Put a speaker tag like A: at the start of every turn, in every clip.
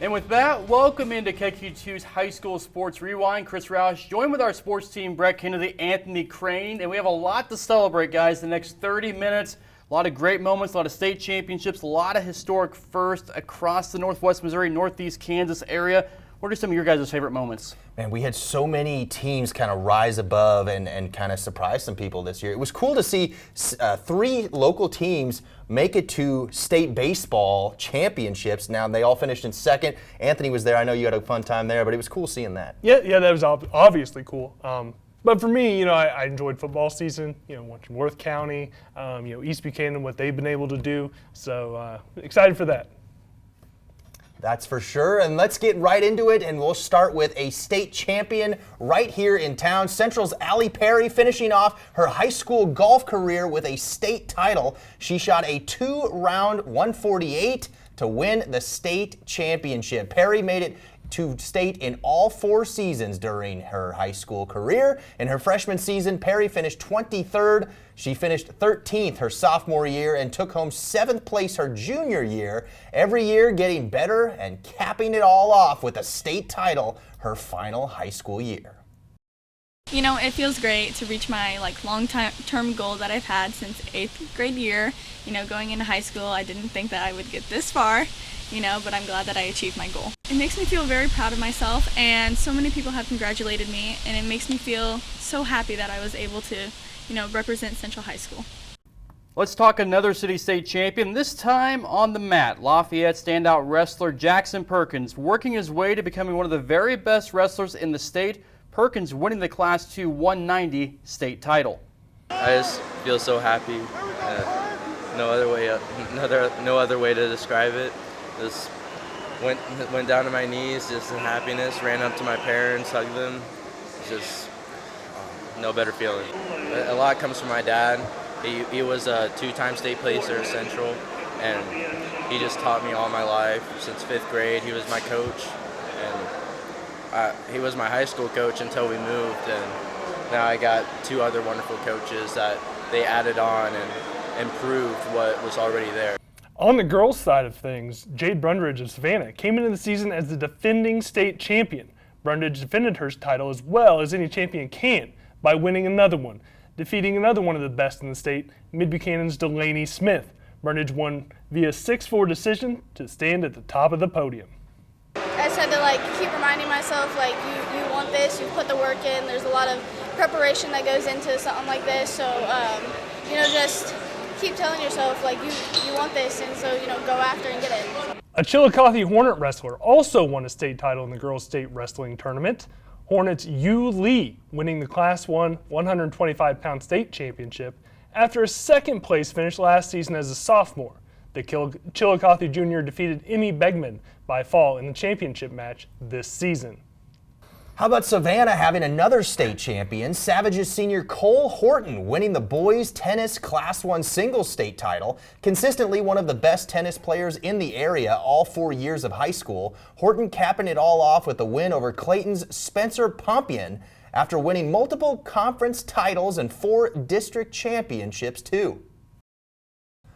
A: And with that, welcome into KQ2's High School Sports Rewind. Chris Roush, joined with our sports team, Brett Kennedy, Anthony Crane, and we have a lot to celebrate, guys, the next 30 minutes. A lot of great moments, a lot of state championships, a lot of historic firsts across the Northwest Missouri, Northeast Kansas area. What are some of your guys' favorite moments?
B: Man, we had so many teams kind of rise above and kind of surprise some people this year. It was cool to see 3 local teams make it to state baseball championships. Now, they all finished in second. Anthony was there. I know you had a fun time there, but it was cool seeing that.
C: Yeah, that was obviously cool. But for me, I enjoyed football season, watching Worth County, East Buchanan, what they've been able to do. So excited for that.
B: That's for sure, and let's get right into it, and we'll start with a state champion right here in town. Central's Allie Perry finishing off her high school golf career with a state title. She shot a 2-round 148 to win the state championship. Perry made it to state in all 4 seasons during her high school career. In her freshman season, Perry finished 23rd. She finished 13th her sophomore year and took home 7th place her junior year. Every year getting better and capping it all off with a state title her final high school year.
D: It feels great to reach my long-term goal that I've had since 8th grade year. Going into high school, I didn't think that I would get this far, but I'm glad that I achieved my goal. It makes me feel very proud of myself, and so many people have congratulated me, and it makes me feel so happy that I was able to, represent Central High School.
A: Let's talk another city state champion, this time on the mat. Lafayette standout wrestler Jackson Perkins working his way to becoming one of the very best wrestlers in the state. Perkins winning the Class II 190 state title.
E: I just feel so happy. No other way to describe it. Just went down to my knees, just in happiness. Ran up to my parents, hugged them. Just no better feeling. A lot comes from my dad. He was a 2-time state placer at Central, and he just taught me all my life since 5th grade. He was my coach, and he was my high school coach until we moved, and now I got 2 other wonderful coaches that they added on and improved what was already there.
C: On the girls' side of things, Jade Brundridge of Savannah came into the season as the defending state champion. Brundridge defended her title as well as any champion can by winning another one, defeating another one of the best in the state, Mid-Buchanan's Delaney Smith. Brundridge won via 6-4 decision to stand at the top of the podium.
F: I just had to keep reminding myself you want this, you put the work in. There's a lot of preparation that goes into something like this, so just keep telling yourself you want this, and so go after and get it.
C: A Chillicothe Hornet wrestler also won a state title in the girls' state wrestling tournament. Hornets Yu Lee winning the Class I 125-pound state championship after a 2nd place finish last season as a sophomore. The Chillicothe junior defeated Emmy Begman by fall in the championship match this season.
B: How about Savannah having another state champion? Savage's senior Cole Horton winning the boys tennis Class I singles state title. Consistently one of the best tennis players in the area all 4 years of high school. Horton capping it all off with a win over Clayton's Spencer Pompian after winning multiple conference titles and 4 district championships too.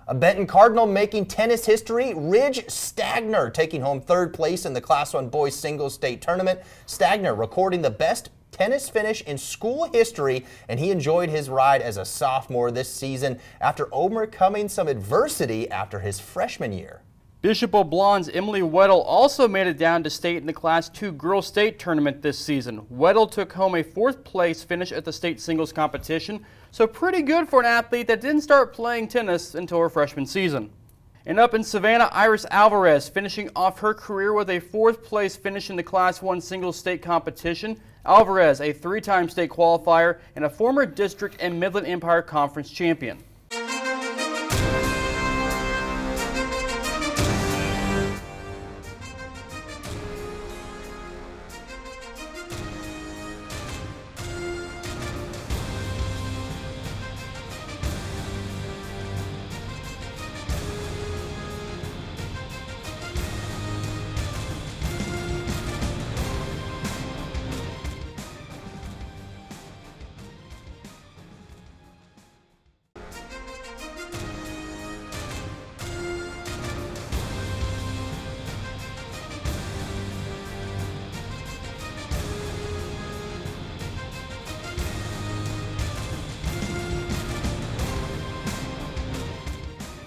B: A Benton Cardinal making tennis history, Ridge Stagner taking home 3rd place in the Class I boys singles state tournament. Stagner recording the best tennis finish in school history, and he enjoyed his ride as a sophomore this season after overcoming some adversity after his freshman year.
A: Bishop OBLON's Emily Weddle also made it down to state in the Class II girls state tournament this season. Weddle took home a 4th place finish at the state singles competition, so pretty good for an athlete that didn't start playing tennis until her freshman season. And up in Savannah, Iris Alvarez finishing off her career with a 4th place finish in the Class I singles state competition. Alvarez, a 3-time state qualifier and a former district and Midland Empire Conference champion.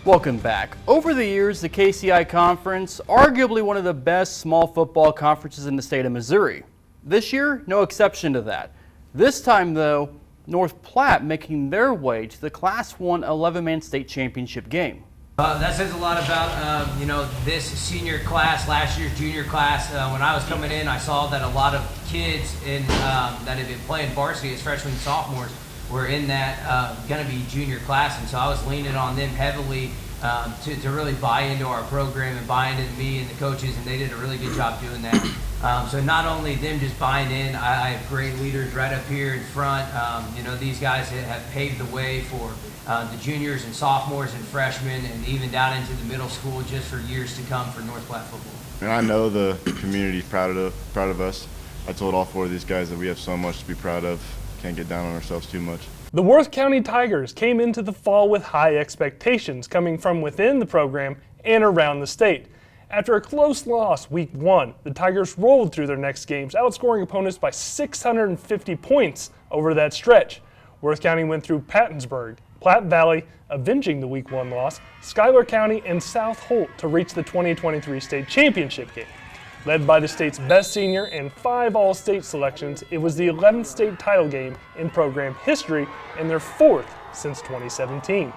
A: Welcome back. Over the years, the KCI Conference, arguably one of the best small football conferences in the state of Missouri. This year, no exception to that. This time, though, North Platte making their way to the Class 1 11-man state championship game.
G: That says a lot about, this senior class, last year's junior class. When I was coming in, I saw that a lot of kids that had been playing varsity as freshmen and sophomores were in that going to be junior class, and so I was leaning on them heavily to really buy into our program and buy into me and the coaches, and they did a really good job doing that. So not only them just buying in, I have great leaders right up here in front. These guys have paved the way for the juniors and sophomores and freshmen, and even down into the middle school just for years to come for North Platte football.
H: And I know the community's proud of us. I told all four of these guys that we have so much to be proud of. Can't get down on ourselves too much.
C: The Worth County Tigers came into the fall with high expectations coming from within the program and around the state. After a close loss week 1, the Tigers rolled through their next games, outscoring opponents by 650 points over that stretch. Worth County went through Pattonsburg, Platte Valley, avenging the week 1 loss, Schuyler County, and South Holt to reach the 2023 state championship game. Led by the state's best senior and 5 all-state selections, it was the 11th state title game in program history and their 4th since 2017.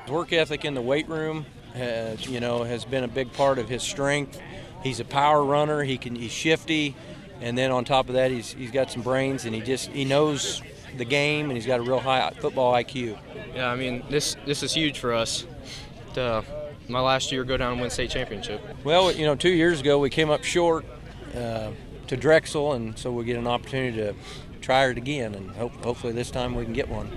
I: Work ethic in the weight room has been a big part of his strength. He's a power runner, he's shifty, and then on top of that he's got some brains, and he knows the game, and he's got a real high football IQ.
J: Yeah, I mean, this is huge for us. My last year go down and win state championship.
I: Well, 2 years ago we came up short to Drexel, and so we get an opportunity to try it again, and hopefully this time we can get one.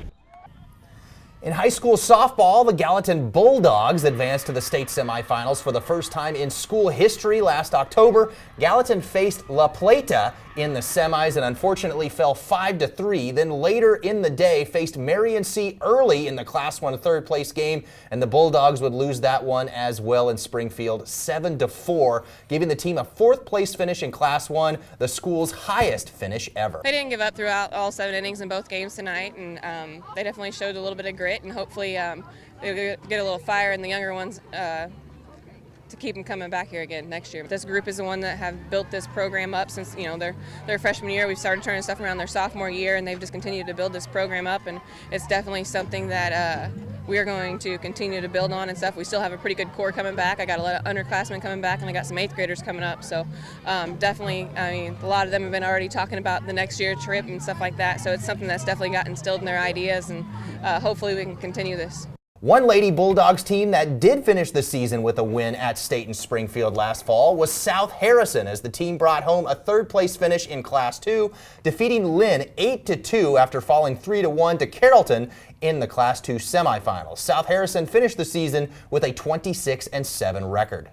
B: In high school softball, the Gallatin Bulldogs advanced to the state semifinals for the first time in school history last October. Gallatin faced La Plata in the semis and unfortunately fell 5-3. Then later in the day faced Marion C. early in the Class 1 third place game, and the Bulldogs would lose that one as well in Springfield 7-4, giving the team a 4th place finish in Class 1, the school's highest finish ever.
K: They didn't give up throughout all 7 innings in both games tonight, and they definitely showed a little bit of grit, and hopefully they'll get a little fire in the younger ones to keep them coming back here again next year. This group is the one that have built this program up since their freshman year. We've started turning stuff around their sophomore year, and they've just continued to build this program up, and it's definitely something that we are going to continue to build on and stuff. We still have a pretty good core coming back. I got a lot of underclassmen coming back, and I got some 8th graders coming up. So definitely, a lot of them have been already talking about the next year trip and stuff like that. So it's something that's definitely got instilled in their ideas, and hopefully we can continue this.
B: One Lady Bulldogs team that did finish the season with a win at state in Springfield last fall was South Harrison, as the team brought home a 3rd place finish in Class 2, defeating Lynn 8-2 after falling 3-1 to Carrollton in the Class 2 semifinals. South Harrison finished the season with a 26-7 record.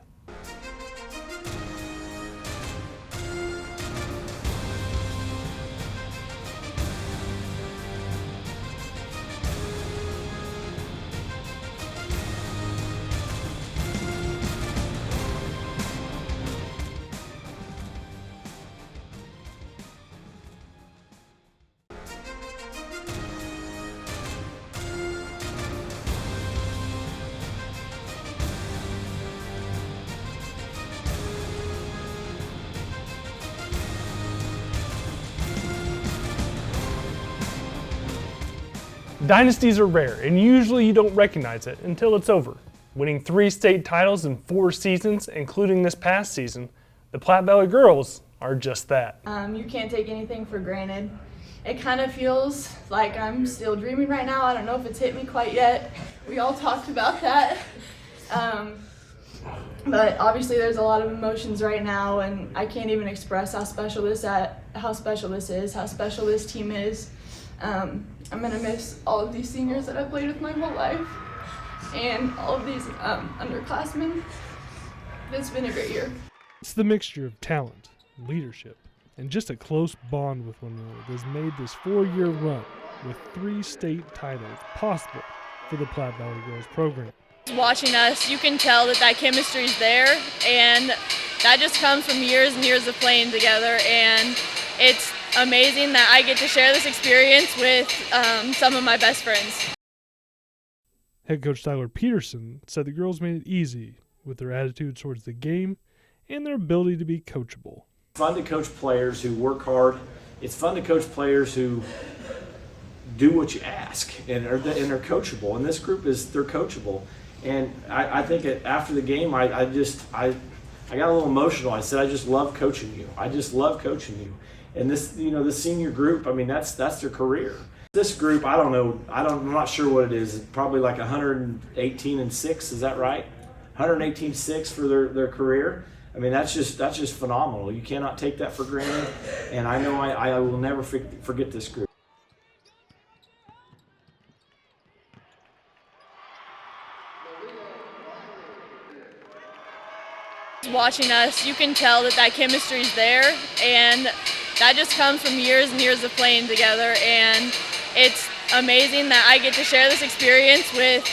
C: Dynasties are rare, and usually you don't recognize it until it's over. Winning 3 state titles in 4 seasons, including this past season, the Platte Valley girls are just that.
L: You can't take anything for granted. It kind of feels like I'm still dreaming right now. I don't know if it's hit me quite yet. We all talked about that. But obviously there's a lot of emotions right now, and I can't even express how special this is, how special this team is. I'm going to miss all of these seniors that I've played with my whole life, and all of these underclassmen. It's been a great year.
C: It's the mixture of talent, leadership, and just a close bond with one another that has made this 4-year run with 3 state titles possible for the Platte Valley Girls program.
D: Watching us, you can tell that chemistry is there, and that just comes from years and years of playing together, and it's amazing that I get to share this experience with some of my best friends.
C: Head coach Tyler Peterson said the girls made it easy with their attitude towards the game and their ability to be coachable.
M: It's fun to coach players who work hard. It's fun to coach players who do what you ask and they're coachable. And this group they're coachable. And I think after the game, I got a little emotional. I said, I just love coaching you. I just love coaching you. And this, the senior group, I mean, that's their career. This group, I don't know, I'm not sure what it is. It's probably like 118-6. Is that right? 118-6 for their career. I mean, that's just phenomenal. You cannot take that for granted. And I know I will never forget this group.
D: Watching us, you can tell that chemistry is there, and that just comes from years and years of playing together, and it's amazing that I get to share this experience with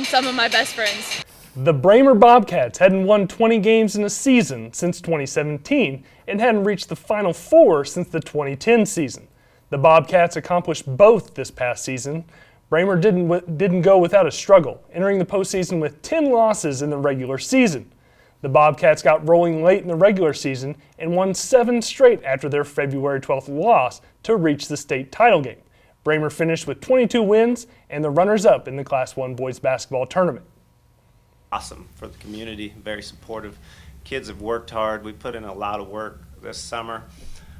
D: some of my best friends.
C: The Bramer Bobcats hadn't won 20 games in a season since 2017 and hadn't reached the Final Four since the 2010 season. The Bobcats accomplished both this past season. Bramer didn't go without a struggle, entering the postseason with 10 losses in the regular season. The Bobcats got rolling late in the regular season and won 7 straight after their February 12th loss to reach the state title game. Bramer finished with 22 wins and the runners-up in the Class 1 boys basketball tournament.
N: Awesome for the community, very supportive. Kids have worked hard. We put in a lot of work this summer.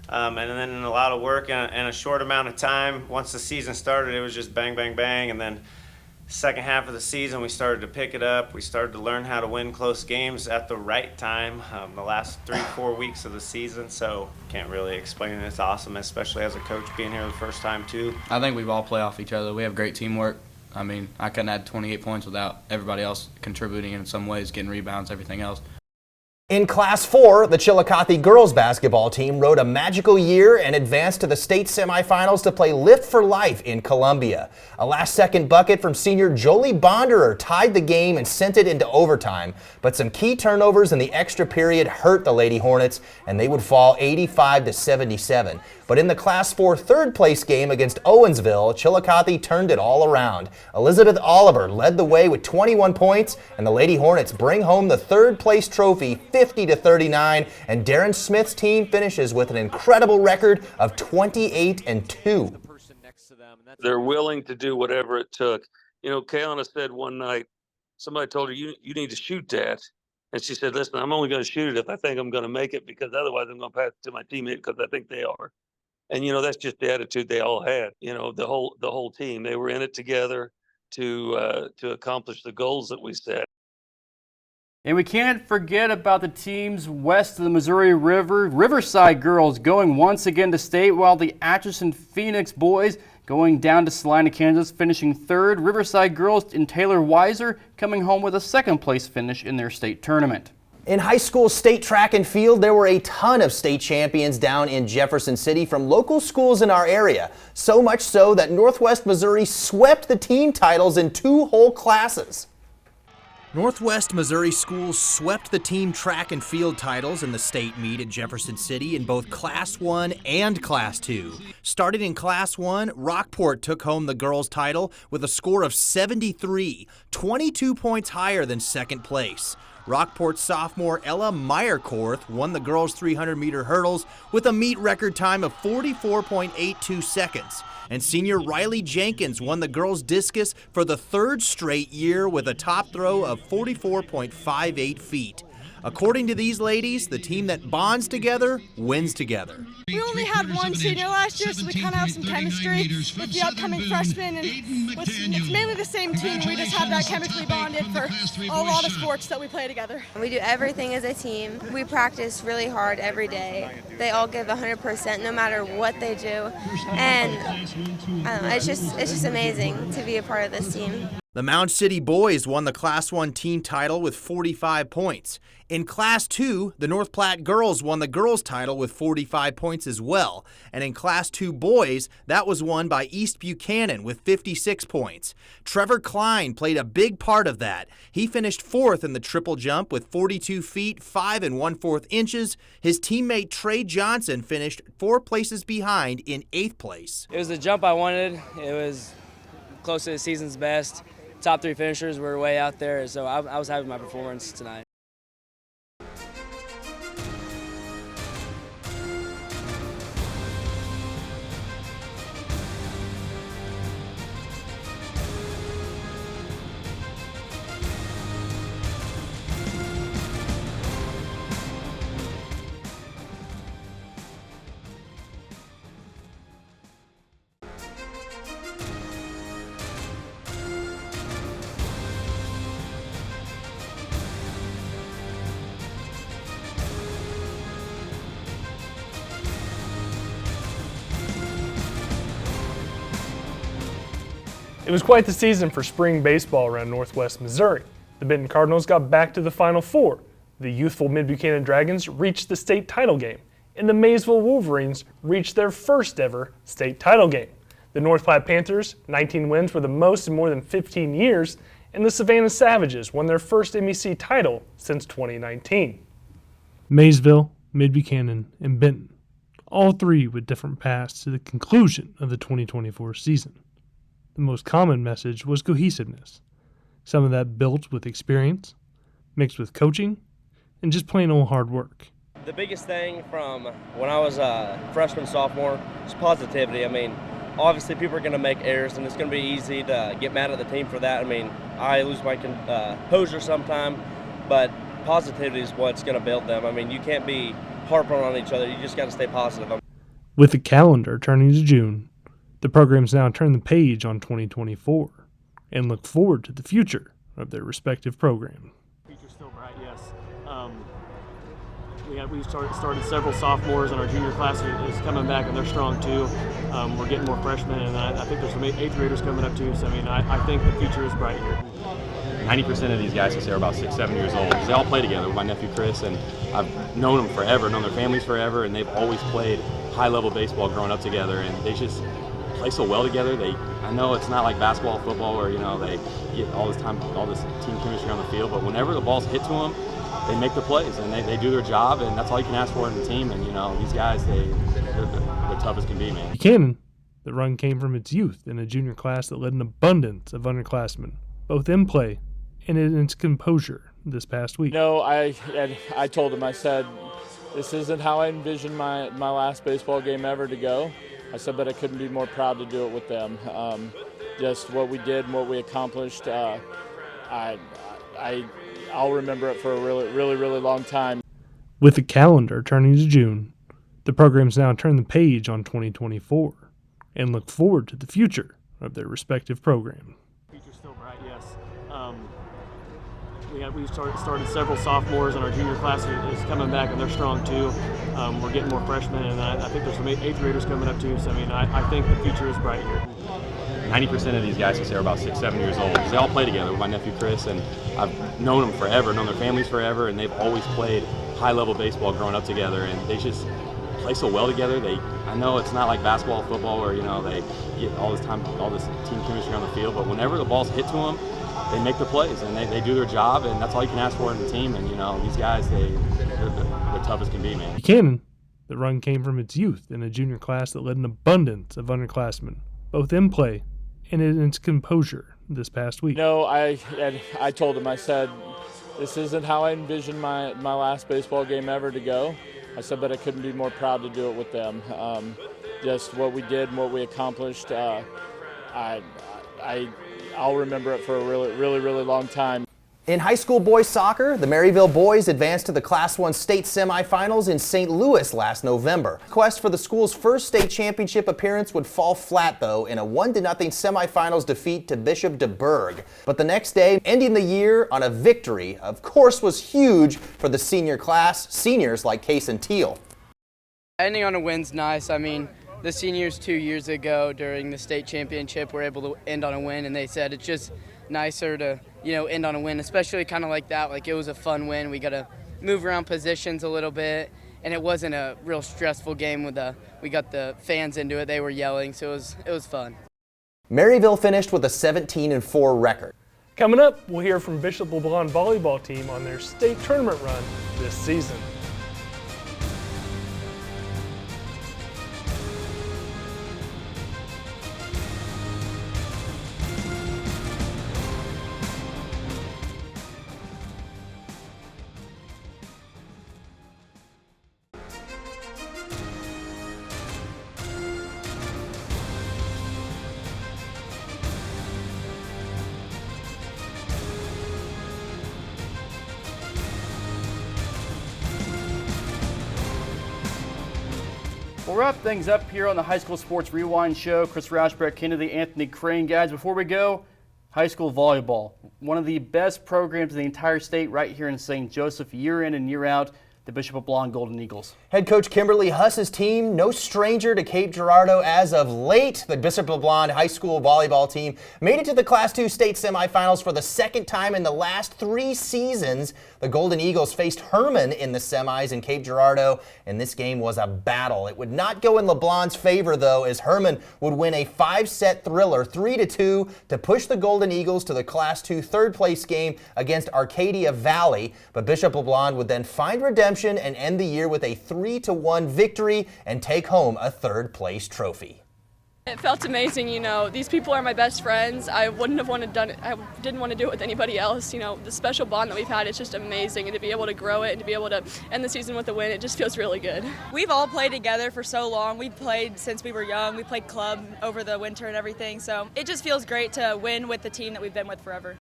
N: And then a lot of work in a short amount of time. Once the season started, it was just bang, bang, bang. And then second half of the season, we started to pick it up. We started to learn how to win close games at the right time the last 3-4 weeks of the season. So can't really explain it. It's awesome, especially as a coach being here the first time too.
O: I think we've all play off each other. We have great teamwork. I mean, I couldn't add 28 points without everybody else contributing in some ways, getting rebounds, everything else.
B: In Class 4, the Chillicothe girls basketball team rode a magical year and advanced to the state semifinals to play Lift for Life in Columbia. A last-second bucket from senior Jolie Bonderer tied the game and sent it into overtime, but some key turnovers in the extra period hurt the Lady Hornets, and they would fall 85-77. But in the Class 4 third-place game against Owensville, Chillicothe turned it all around. Elizabeth Oliver led the way with 21 points, and the Lady Hornets bring home the third-place trophy 50-39, and Darren Smith's team finishes with an incredible record of 28-2.
P: They're willing to do whatever it took. You know, Kayana said one night, somebody told her, you need to shoot that. And she said, listen, I'm only going to shoot it if I think I'm going to make it, because otherwise I'm going to pass it to my teammate because I think they are. And, that's just the attitude they all had. The whole team, they were in it together to accomplish the goals that we set.
A: And we can't forget about the teams west of the Missouri River. Riverside girls going once again to state, while the Atchison Phoenix boys going down to Salina, Kansas, finishing third. Riverside girls and Taylor Weiser coming home with a second-place finish in their state tournament.
B: In high school state track and field, there were a ton of state champions down in Jefferson City from local schools in our area. So much so that Northwest Missouri swept the team titles in 2 whole classes. Northwest Missouri schools swept the team track and field titles in the state meet at Jefferson City in both Class 1 and Class 2. Starting in Class 1, Rockport took home the girls' title with a score of 73, 22 points higher than second place. Rockport sophomore Ella Meyerkorth won the girls' 300-meter hurdles with a meet record time of 44.82 seconds. And senior Riley Jenkins won the girls' discus for the 3rd straight year with a top throw of 44.58 feet. According to these ladies, the team that bonds together wins together.
Q: We only had one senior last year, so we kind of have some chemistry with the upcoming freshmen, and it's mainly the same team. We just have that chemically bonded for a lot of sports that we play together.
R: We do everything as a team. We practice really hard every day. They all give 100% no matter what they do, and I don't know, it's just amazing to be a part of this team.
B: The Mound City boys won the Class 1 team title with 45 points. In Class 2, the North Platte girls won the girls' title with 45 points as well. And in Class 2 boys, that was won by East Buchanan with 56 points. Trevor Klein played a big part of that. He finished 4th in the triple jump with 42 feet, 5 1/4 inches. His teammate Trey Johnson finished 4 places behind in 8th place.
S: It was the jump I wanted. It was close to the season's best. top 3 finishers were way out there, so I was happy with my performance tonight.
C: It was quite the season for spring baseball around Northwest Missouri. The Benton Cardinals got back to the Final Four. The youthful Mid-Buchanan Dragons reached the state title game, and the Maysville Wolverines reached their first ever state title game. The North Platte Panthers, 19 wins were the most in more than 15 years, and the Savannah Savages won their first MEC title since 2019. Maysville, Mid-Buchanan, and Benton, all 3 with different paths to the conclusion of the 2024 season. The most common message was cohesiveness, some of that built with experience, mixed with coaching, and just plain old hard work.
S: The biggest thing from when I was a freshman, sophomore, is positivity. I mean, obviously people are going to make errors, and it's going to be easy to get mad at the team for that. I mean, I lose my composure sometime, but positivity is what's going to build them. I mean, you can't be harping on each other. You just got to stay positive.
C: With the calendar turning to June, the programs now turn the page on 2024 and look forward to the future of their respective programs.
T: Future's still bright, yes. We started several sophomores, and our junior class is coming back, and they're strong too. We're getting more freshmen, and I think there's some 8th graders coming up too. So I mean, I think the future is bright here.
U: 90% of these guys, I say, are about 6, 7 years old. They all play together with my nephew Chris, and I've known them forever, known their families forever, and they've always played high-level baseball growing up together, and they just play so well together. I know it's not like basketball, football, where they get all this team chemistry on the field, but whenever the ball's hit to them, they make the plays and they do their job, and that's all you can ask for in the team. And these guys, they're tough as can be, man.
C: Buchanan, the run came from its youth in a junior class that led an abundance of underclassmen, both in play and in its composure this past week.
V: I told him, I said, this isn't how I envisioned my last baseball game ever to go. I said, but I couldn't be more proud to do it with them. Just what we did and what we accomplished, I'll remember it for a really, really, really long time.
C: With the calendar turning to June, the programs now turn the page on 2024 and look forward to the future of their respective programs.
T: Future's still bright, yes. We started several sophomores, and our junior class is coming back, and they're strong too. We're getting more freshmen, and I think there's some 8th graders coming up too. So I mean, I think the future is bright here.
U: 90% of these guys, I say, are about 6, 7 years old. They all play together with my nephew Chris, and I've known them forever, known their families forever, and they've always played high-level baseball growing up together, and they just play so well together. I know it's not like basketball, football, where they get all this team chemistry on the field, but whenever the ball's hit to them, they make the plays, and they do their job, and that's all you can ask for in the team. And these guys, they're tough as can be, man.
C: Buchanan, the run came from its youth in a junior class that led an abundance of underclassmen, both in play and in its composure this past week.
V: I told him, I said, this isn't how I envisioned my last baseball game ever to go. I said, but I couldn't be more proud to do it with them. Just what we did and what we accomplished, I'll remember it for a really, really, really long time.
B: In high school boys soccer, the Maryville boys advanced to the Class 1 state semifinals in St. Louis last November. Quest for the school's first state championship appearance would fall flat, though, in a 1-0 semifinals defeat to Bishop DeBerg. But the next day, ending the year on a victory, of course, was huge for the senior class, seniors like Case and Teal.
W: Ending on a win's nice. I mean, the seniors 2 years ago during the state championship were able to end on a win, and they said it's just nicer to end on a win, especially kind of like that. Like, it was a fun win. We got to move around positions a little bit, and it wasn't a real stressful game. We got the fans into it. They were yelling, so it was fun.
B: Maryville finished with a 17-4 record.
C: Coming up, we'll hear from Bishop LeBlanc volleyball team on their state tournament run this season.
A: We'll wrap things up here on the High School Sports Rewind Show. Chris Roush, Brett Kennedy, Anthony Crane. Guys, before we go, high school volleyball. One of the best programs in the entire state right here in St. Joseph, year in and year out. The Bishop of Blonde Golden Eagles.
B: Head coach Kimberly Huss's team, no stranger to Cape Girardeau as of late. The Bishop of Blonde high school volleyball team made it to the Class 2 state semifinals for the second time in the last 3 seasons. The Golden Eagles faced Herman in the semis in Cape Girardeau, and this game was a battle. It would not go in LeBlanc's favor, though, as Herman would win a 5-set thriller, 3-2, to push the Golden Eagles to the Class 2 third-place game against Arcadia Valley. But Bishop of Blonde would then find redemption and end the year with a 3-1 victory and take home a third-place trophy.
E: It felt amazing, you know, these people are my best friends. I wouldn't have wanted to done it. I didn't want to do it with anybody else. You know, the special bond that we've had, it's just amazing. And to be able to grow it and to be able to end the season with a win, it just feels really good.
F: We've all played together for so long. We've played since we were young. We played club over the winter and everything. So it just feels great to win with the team that we've been with forever.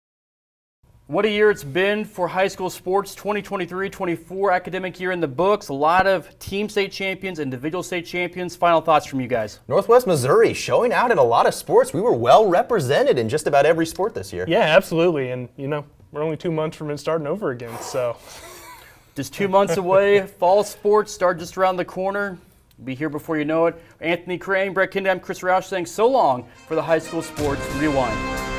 A: What a year it's been for high school sports. 2023-24 academic year in the books. A lot of team state champions, individual state champions. Final thoughts from you guys.
B: Northwest Missouri showing out in a lot of sports. We were well represented in just about every sport this year.
C: Yeah, absolutely. And, you know, we're only 2 months from it starting over again, so.
A: Just 2 months away. Fall sports start just around the corner. Be here before you know it. Anthony Crane, Brett Kennedy, I'm Chris Roush saying so long for the High School Sports Rewind.